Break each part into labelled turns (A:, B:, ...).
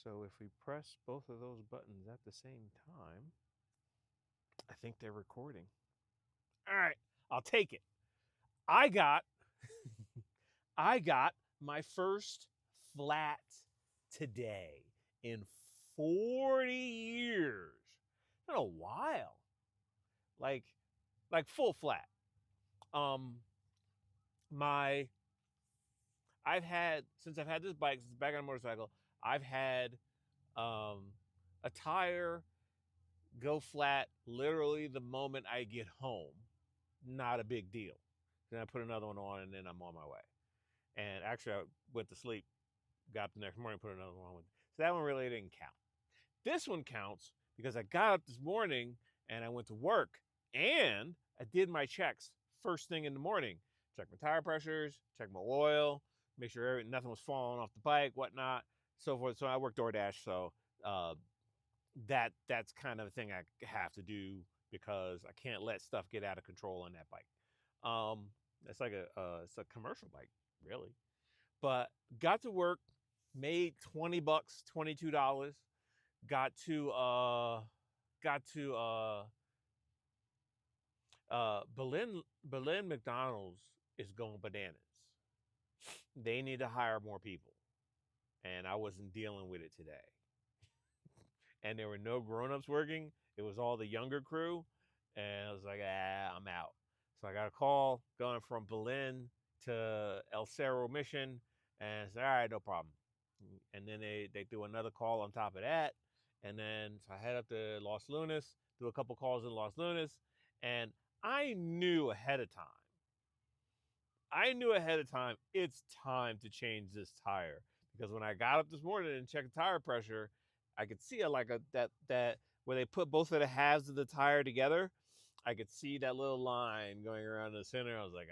A: So if we press both of those buttons at the same time, I think they're recording. All right, I'll take it. I got I got my first flat today in 40 years. It's been a while. Like like full flat. Um my since I've had this bike, since back on a motorcycle, I've had um a tire go flat literally the moment I get home. Not a big deal. Then I put another one on and then I'm on my way. And actually I went to sleep, got up the next morning, put another one on. So that one really didn't count. This one counts because I got up this morning and I went to work and I did my checks first thing in the morning. Check my tire pressures, check my oil, make sure nothing was falling off the bike, whatnot, so forth. So I work DoorDash, so uh, that's kind of a thing I have to do because I can't let stuff get out of control on that bike. Um, it's like it's a commercial bike, really. But got to work, made $20, $22. Got to uh, got to Berlin McDonald's is going bananas. They need to hire more people, and I wasn't dealing with it today. And there were no grown-ups working. It was all the younger crew, and I was like, I'm out. So I got a call going from Berlin to El Cerro Mission, and I said, all right, no problem. And then they do another call on top of that, and then so I head up to Los Lunas, do a couple calls in Los Lunas, and I knew ahead of time. I knew ahead of time it's time to change this tire because when I got up this morning and checked the tire pressure, I could see that where they put both of the halves of the tire together. I could see that little line going around the center. I was like,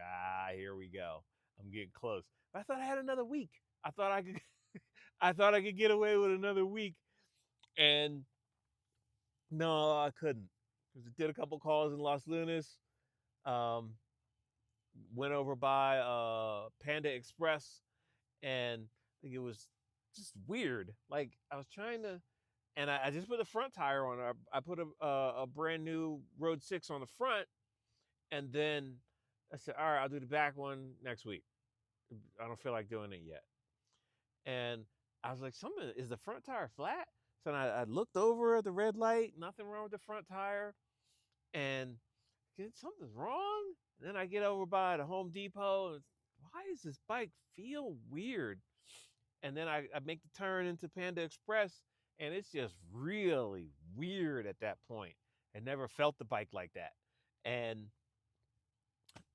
A: here we go. I'm getting close. But I thought I had another week. I thought I could I thought I could get away with another week. And no, I couldn't. Because I did a couple calls in Los Lunas. Um, went over by Panda Express, and like, it was just weird. Like I was trying to, and I just put the front tire on. I put a brand new Road Six on the front, and then I said, "All right, I'll do the back one next week. I don't feel like doing it yet." And I was like, "Something is the front tire flat?" So I looked over at the red light. Nothing wrong with the front tire, and something's wrong. And then I get over by the Home Depot, and why does this bike feel weird? And then I make the turn into Panda Express, and it's just really weird at that point. I never felt the bike like that. And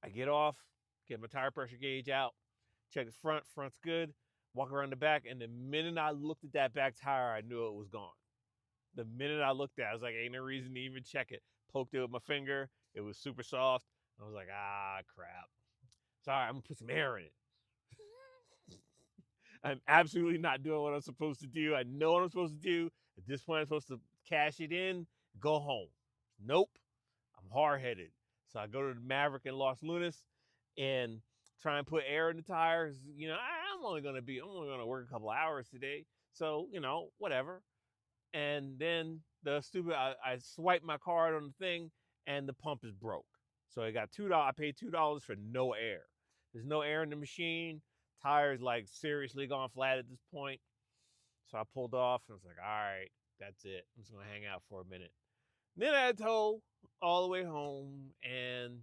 A: I get off, get my tire pressure gauge out, check the front, front's good, walk around the back, and the minute I looked at that back tire, I knew it was gone. The minute I looked at it, I was like, ain't no reason to even check it. Poked it with my finger, it was super soft. I was like, crap. Sorry, I'm gonna put some air in it. I'm absolutely not doing what I'm supposed to do. I know what I'm supposed to do. At this point, I'm supposed to cash it in, go home. Nope. I'm hard headed. So I go to the Maverick in Los Lunas and try and put air in the tires. I'm only gonna work a couple hours today. So, whatever. And then I swipe my card on the thing and the pump is broke. So I got $2. I paid $2 for no air. There's no air in the machine. Tires like seriously gone flat at this point. So I pulled off and I was like, all right, that's it. I'm just gonna hang out for a minute. And then I had to tow all the way home and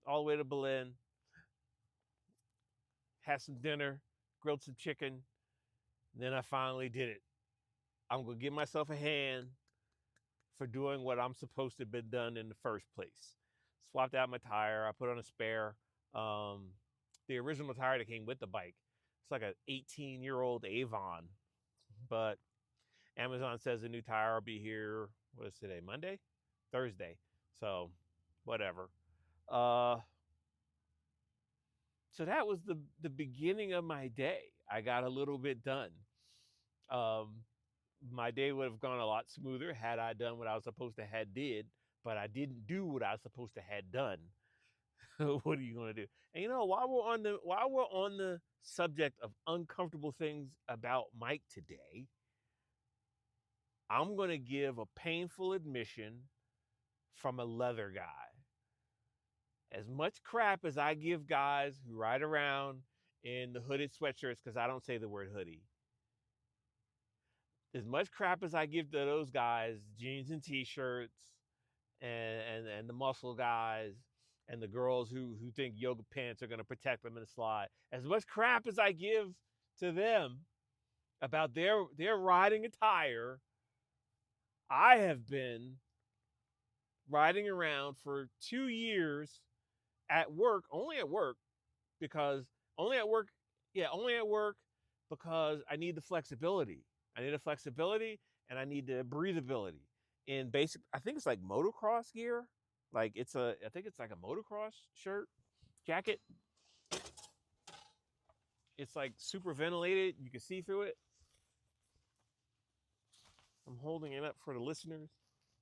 A: all the way to Berlin. Had some dinner, grilled some chicken. And then I finally did it. I'm gonna give myself a hand for doing what I'm supposed to have been done in the first place. Swapped out my tire. I put on a spare. Um, the original tire that came with the bike. It's like an 18-year-old Avon, but Amazon says the new tire will be here. What is today? Monday, Thursday. So, whatever. Uh, so that was the beginning of my day. I got a little bit done. Um, my day would have gone a lot smoother had I done what I was supposed to had did, but I didn't do what I was supposed to had done. What are you gonna do? And while we're on the subject of uncomfortable things about Mike today, I'm going to give a painful admission from a leather guy. As much crap as I give guys who ride around in the hooded sweatshirts, because I don't say the word hoodie, as much crap as I give to those guys, jeans and t-shirts, and the muscle guys, and the girls who think yoga pants are going to protect them in a slide, as much crap as I give to them about their riding attire, I have been riding around for 2 years at work, only at work, because only at work, yeah, only at work because I need the flexibility. I need the flexibility and I need the breathability. In basic, I think it's like motocross gear. Like I think it's like a motocross shirt, jacket. It's like super ventilated. You can see through it. I'm holding it up for the listeners,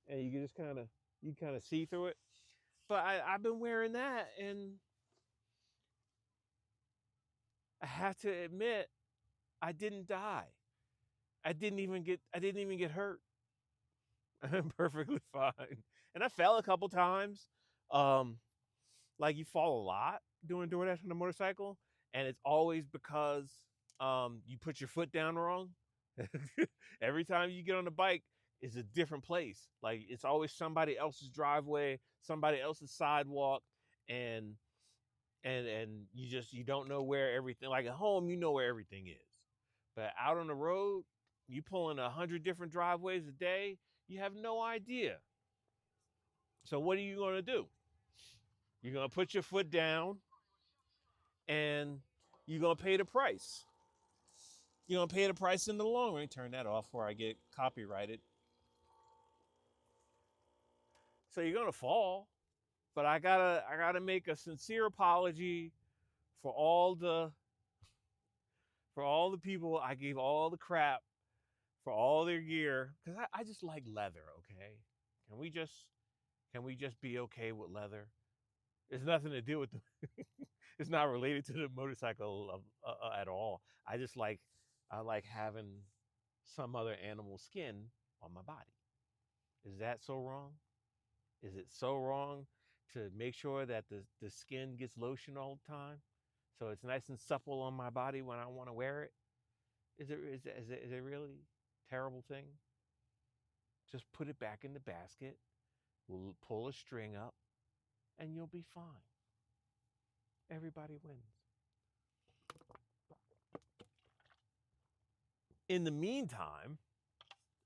A: and you can just kind of see through it. But I've been wearing that, and I have to admit, I didn't die. I didn't even get hurt. I'm perfectly fine. And I fell a couple times. Um, like you fall a lot doing DoorDash on a motorcycle, and it's always because you put your foot down wrong. Every time you get on the bike, it's a different place. Like it's always somebody else's driveway, somebody else's sidewalk, and you don't know where everything. Like at home, you know where everything is, but out on the road, you pulling 100 different driveways a day. You have no idea. So what are you going to do? You're going to put your foot down and you're going to pay the price. You're going to pay the price in the long run. Turn that off before I get copyrighted. So you're going to fall, but I got to make a sincere apology for all the people I gave all the crap for all their gear, cuz I just like leather, okay? Can we just be okay with leather? It's nothing to do with the it's not related to the motorcycle at all. I like having some other animal skin on my body. Is that so wrong? Is it so wrong to make sure that the skin gets lotion all the time, so it's nice and supple on my body when I want to wear it? Is it really a terrible thing? Just put it back in the basket. We'll pull a string up, and you'll be fine. Everybody wins. In the meantime,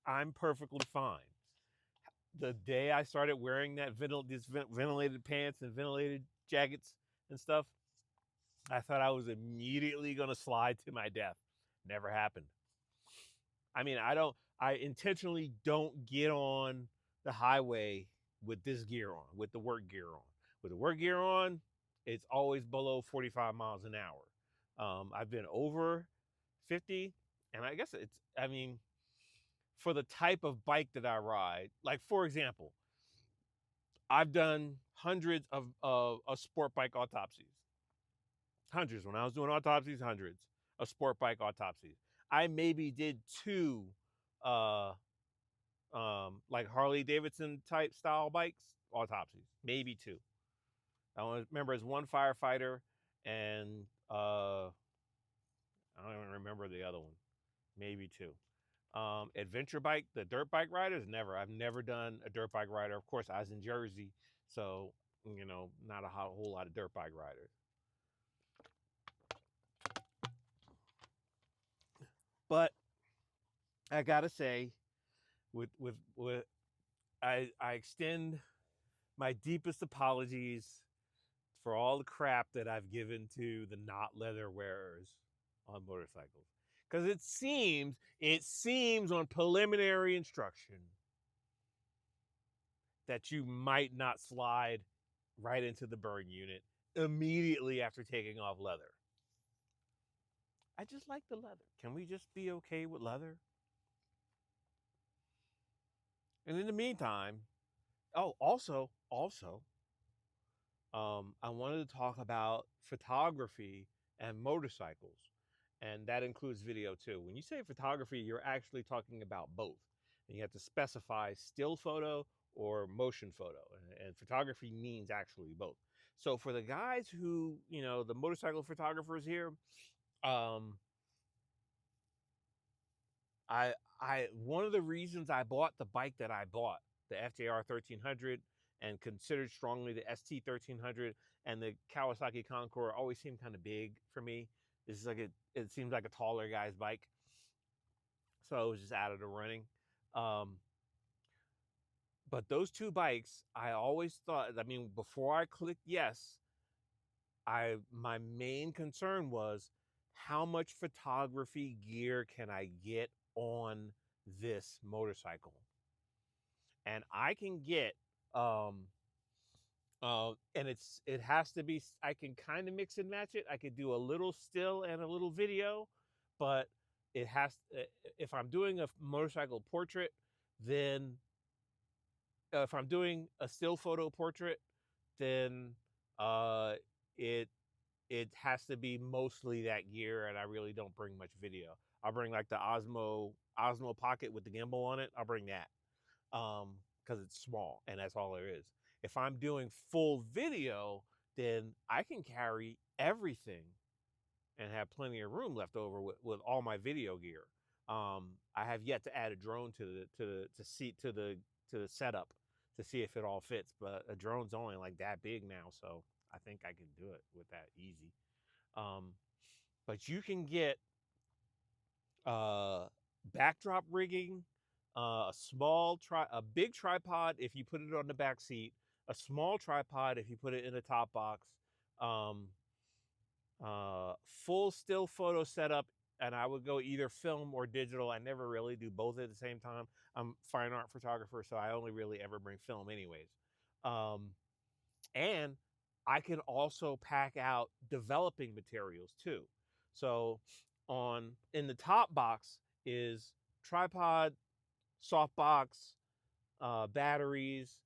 A: I'm perfectly fine. The day I started wearing these ventilated pants and ventilated jackets and stuff, I thought I was immediately going to slide to my death. Never happened. I mean, I intentionally don't get on the highway with this gear on, with the work gear on. With the work gear on, it's always below 45 miles an hour. I've been over 50, and I guess I mean, for the type of bike that I ride, like for example, I've done hundreds of sport bike autopsies. Hundreds. When I was doing autopsies, hundreds of sport bike autopsies. I maybe did two uh like Harley Davidson type style bikes autopsies, maybe two. I remember as one firefighter and I don't even remember the other one, maybe two. Adventure bike, the dirt bike riders, never. I've never done a dirt bike rider. Of course, I was in Jersey, so not a whole lot of dirt bike riders. But I gotta say, with I extend my deepest apologies for all the crap that I've given to the not leather wearers on motorcycles. Because it seems on preliminary instruction that you might not slide right into the burn unit immediately after taking off leather. I just like the leather. Can we just be okay with leather? And in the meantime, also, I wanted to talk about photography and motorcycles, and that includes video too. When you say photography, you're actually talking about both. And you have to specify still photo or motion photo. And photography means actually both. So for the guys who, the motorcycle photographers here, um, I one of the reasons I bought the bike that I bought, the FJR 1300, and considered strongly the ST 1300 and the Kawasaki Concord, always seemed kind of big for me. This is like it seems like a taller guy's bike, so I was just out of the running. Um, but those two bikes, I always thought. I mean, before I clicked yes, my main concern was how much photography gear can I get on this motorcycle, and I can get and it has to be, I can kind of mix and match it. I could do a little still and a little video, but it has if I'm doing a motorcycle portrait, then if I'm doing a still photo portrait, then uh it it has to be mostly that gear, and I really don't bring much video. I'll bring like the Osmo Pocket with the gimbal on it. I'll bring that because it's small and that's all there is. If I'm doing full video, then I can carry everything and have plenty of room left over with all my video gear. I have yet to add a drone to the setup to see if it all fits, but a drone's only like that big now, so I think I can do it with that easy. Um, but you can get uh, backdrop rigging, a big tripod if you put it on the back seat, a small tripod if you put it in the top box, um, full still photo setup, and I would go either film or digital. I never really do both at the same time. I'm a fine art photographer, so I only really ever bring film anyways. Um, and I can also pack out developing materials too. So on in the top box is tripod, softbox, batteries,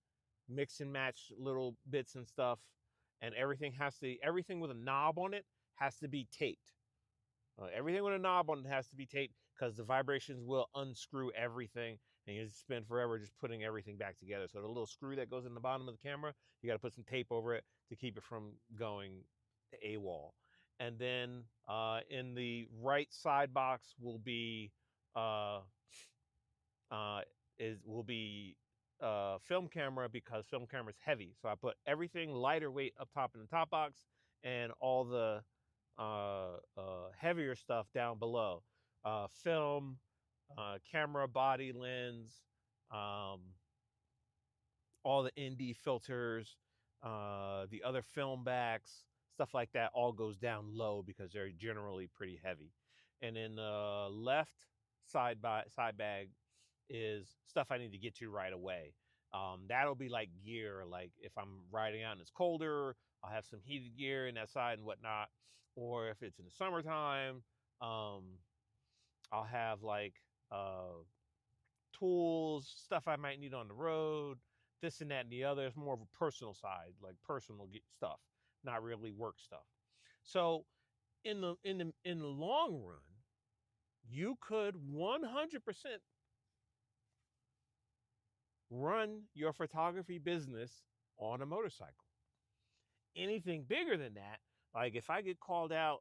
A: mix and match little bits and stuff, and everything with a knob on it has to be taped. Everything with a knob on it has to be taped because the vibrations will unscrew everything, and you just spend forever just putting everything back together. So the little screw that goes in the bottom of the camera, you got to put some tape over it to keep it from going AWOL. And then in the right side box will be uh, uh, will be film camera, because film camera is heavy. So I put everything lighter weight up top in the top box, and all the heavier stuff down below. Film, camera, body, lens, um, all the ND filters, the other film backs, stuff like that all goes down low because they're generally pretty heavy. And then the left side bag is stuff I need to get to right away. That'll be like gear, like if I'm riding out and it's colder, I'll have some heated gear in that side and whatnot. Or if it's in the summertime, um, I'll have like tools, stuff I might need on the road, this and that and the other. It's more of a personal side, like personal stuff, not really work stuff. So in the long run, you could 100% run your photography business on a motorcycle. Anything bigger than that, like if I get called out,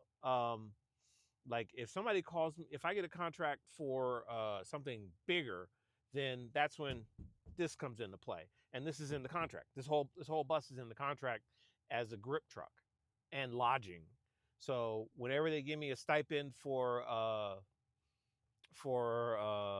A: like if somebody calls me, if I get a contract for something bigger, then that's when this comes into play. And this is in the contract. This whole bus is in the contract as a grip truck and lodging. So whenever they give me a stipend for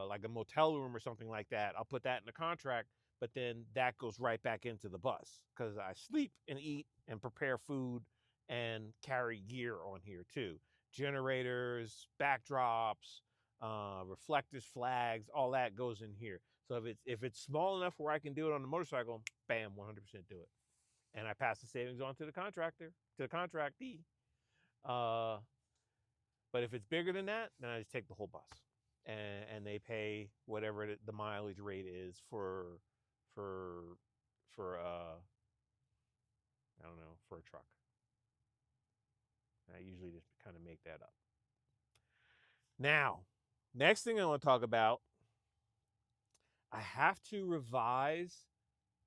A: like a motel room or something like that, I'll put that in the contract, but then that goes right back into the bus because I sleep and eat and prepare food and carry gear on here too. Generators, backdrops, reflectors, flags, all that goes in here. So if it's small enough where I can do it on the motorcycle, bam, 100% do it. And I pass the savings on to the contractor, to the contractee. Uh, but if it's bigger than that, then I just take the whole bus, and they pay whatever the mileage rate is for I don't know, for a truck. I usually just kind of make that up. Now, next thing I want to talk about I have to revise.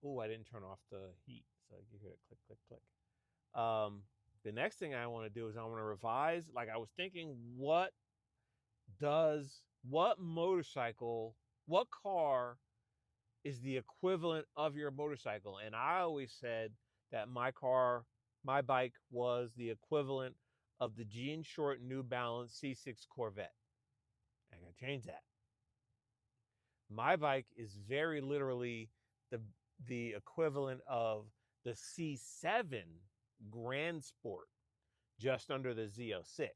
A: Oh, I didn't turn off the heat, so you hear it click, click, click. The next thing I want to do is I want to revise. Like I was thinking, what motorcycle, what car is the equivalent of your motorcycle? And I always said that my bike was the equivalent of the Jean Short New Balance C6 Corvette. I gotta change that. My bike is very literally the the equivalent of the C7 Grand Sport, just under the Z06.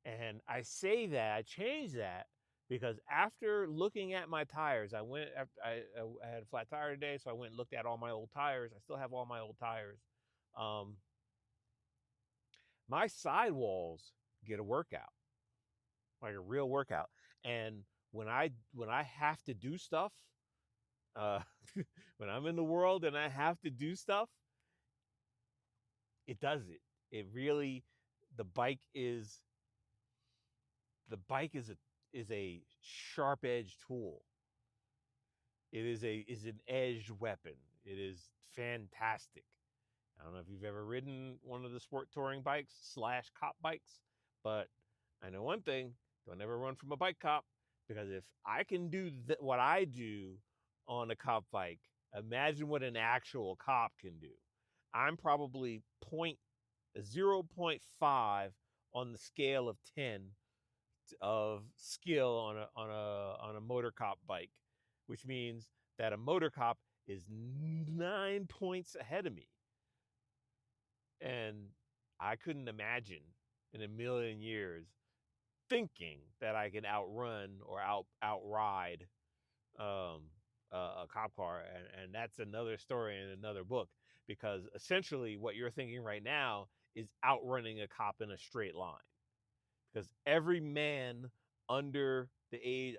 A: And I say that, I changed that because after looking at my tires, I went after I had a flat tire today, so I went and looked at all my old tires. I still have all my old tires. Um, my sidewalls get a workout, like a real workout. And when I have to do stuff, uh, when I'm in the world and I have to do stuff, it does it. It really, the bike is the bike is a sharp edged tool. It is an edged weapon. It is fantastic. I don't know if you've ever ridden one of the sport touring bikes slash cop bikes, but I know one thing: don't ever run from a bike cop, because if I can do what I do on a cop bike, imagine what an actual cop can do. I'm probably 0.5 on the scale of 10 of skill on a motor cop bike, which means that a motor cop is 9 points ahead of me, and I couldn't imagine in a million years thinking that I can outrun or outride um, a cop car, and that's another story in another book. Because essentially, what you're thinking right now is outrunning a cop in a straight line, because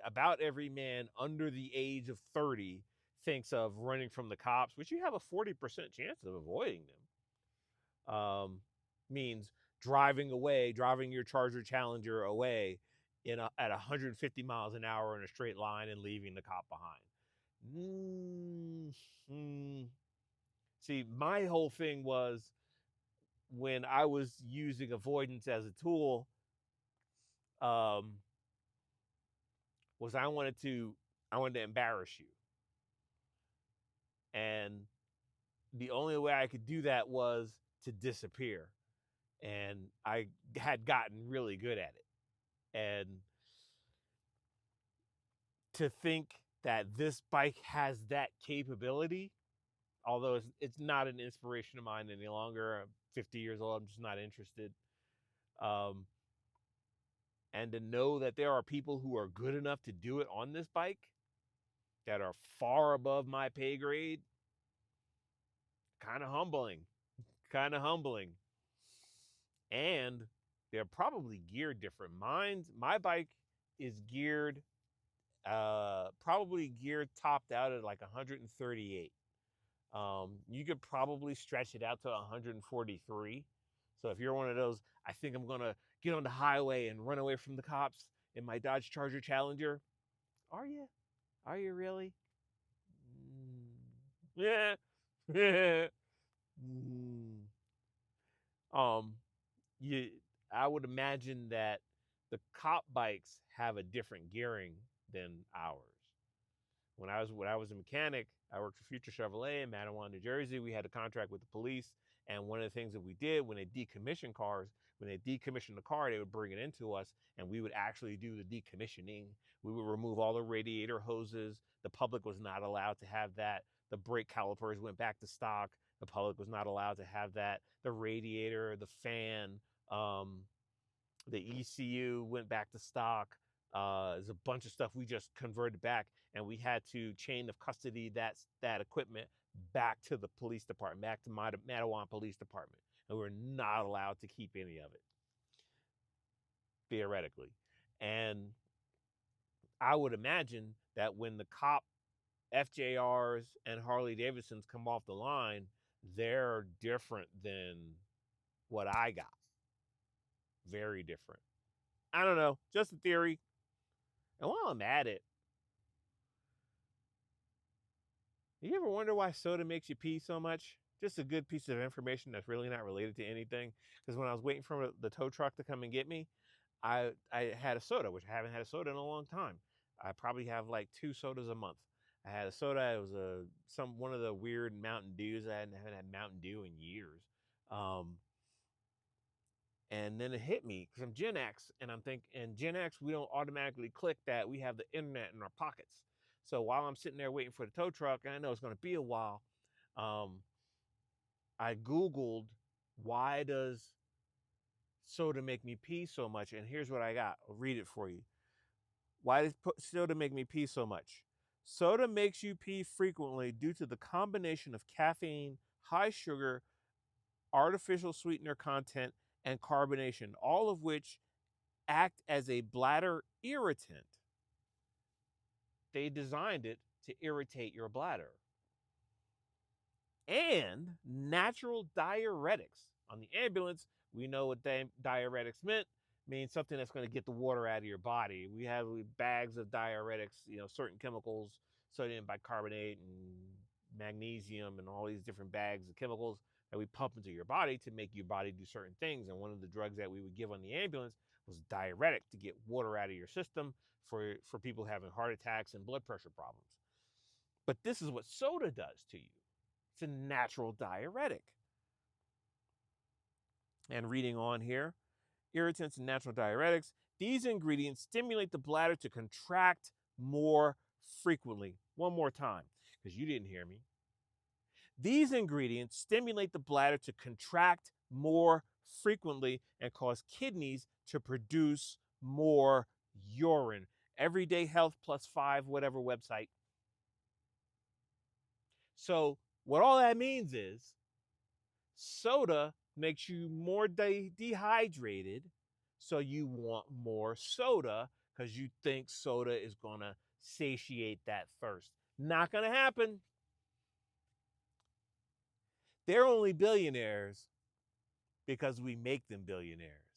A: about every man under the age of 30 thinks of running from the cops, which you have a 40% chance of avoiding them. Means driving your Charger Challenger away at 150 miles an hour in a straight line and leaving the cop behind. See, my whole thing was, when I was using avoidance as a tool, um, was I wanted to embarrass you. And the only way I could do that was to disappear. And I had gotten really good at it. And to think that this bike has that capability, although it's not an inspiration of mine any longer. I'm 50 years old. I'm just not interested. Um, and to know that there are people who are good enough to do it on this bike that are far above my pay grade, kind of humbling. Kind of humbling. And they're probably geared different. My bike is probably geared topped out at like 138. You could probably stretch it out to 143. So if you're one of those, I think I'm gonna get on the highway and run away from the cops in my Dodge Charger Challenger. Are you? Are you really? Yeah. Mm. um, you, I would imagine that the cop bikes have a different gearing than ours. When I was a mechanic, I worked for Future Chevrolet in Mattawa, New Jersey. We had a contract with the police, and one of the things that we did when they decommissioned cars, when they decommissioned the car, they would bring it into us, and we would actually do the decommissioning. We would remove all the radiator hoses. The public was not allowed to have that. The brake calipers went back to stock. The public was not allowed to have that. The radiator, the fan, um, the ECU went back to stock. There's a bunch of stuff we just converted back, and we had to chain of custody that equipment back to the police department, back to Matawan Police Department, and we were not allowed to keep any of it, theoretically. And I would imagine that when the cop FJRs and Harley Davidsons come off the line, they're different than what I got. Very different. I don't know, just a theory. And while I'm at it, you ever wonder why soda makes you pee so much? Just a good piece of information that's really not related to anything. Because when I was waiting for the tow truck to come and get me, I had a soda, which I haven't had a soda in a long time. I probably have like 2 sodas a month. I had a soda. It was one of the weird Mountain Dews. I haven't had Mountain Dew in years. Um, and then it hit me because I'm Gen X, and I'm thinking, and Gen X, we don't automatically click that we have the internet in our pockets. So while I'm sitting there waiting for the tow truck, and I know it's going to be a while, um, I Googled, why does soda make me pee so much? And here's what I got. I'll read it for you. Why does soda make me pee so much? Soda makes you pee frequently due to the combination of caffeine, high sugar, artificial sweetener content, and carbonation, all of which act as a bladder irritant. They designed it to irritate your bladder. And natural diuretics. On the ambulance, we know what diuretics means something that's going to get the water out of your body. We have bags of diuretics, certain chemicals, sodium bicarbonate and magnesium and all these different bags of chemicals that we pump into your body to make your body do certain things. And one of the drugs that we would give on the ambulance was diuretic to get water out of your system for people having heart attacks and blood pressure problems. But this is what soda does to you. It's a natural diuretic. And reading on here, irritants and natural diuretics, these ingredients stimulate the bladder to contract more frequently. One more time, because you didn't hear me. These ingredients stimulate the bladder to contract more frequently and cause kidneys to produce more urine. Everyday Health Plus 5, whatever website. So what all that means is soda makes you more dehydrated, so you want more soda because you think soda is going to satiate that thirst. Not going to happen. They're only billionaires because we make them billionaires.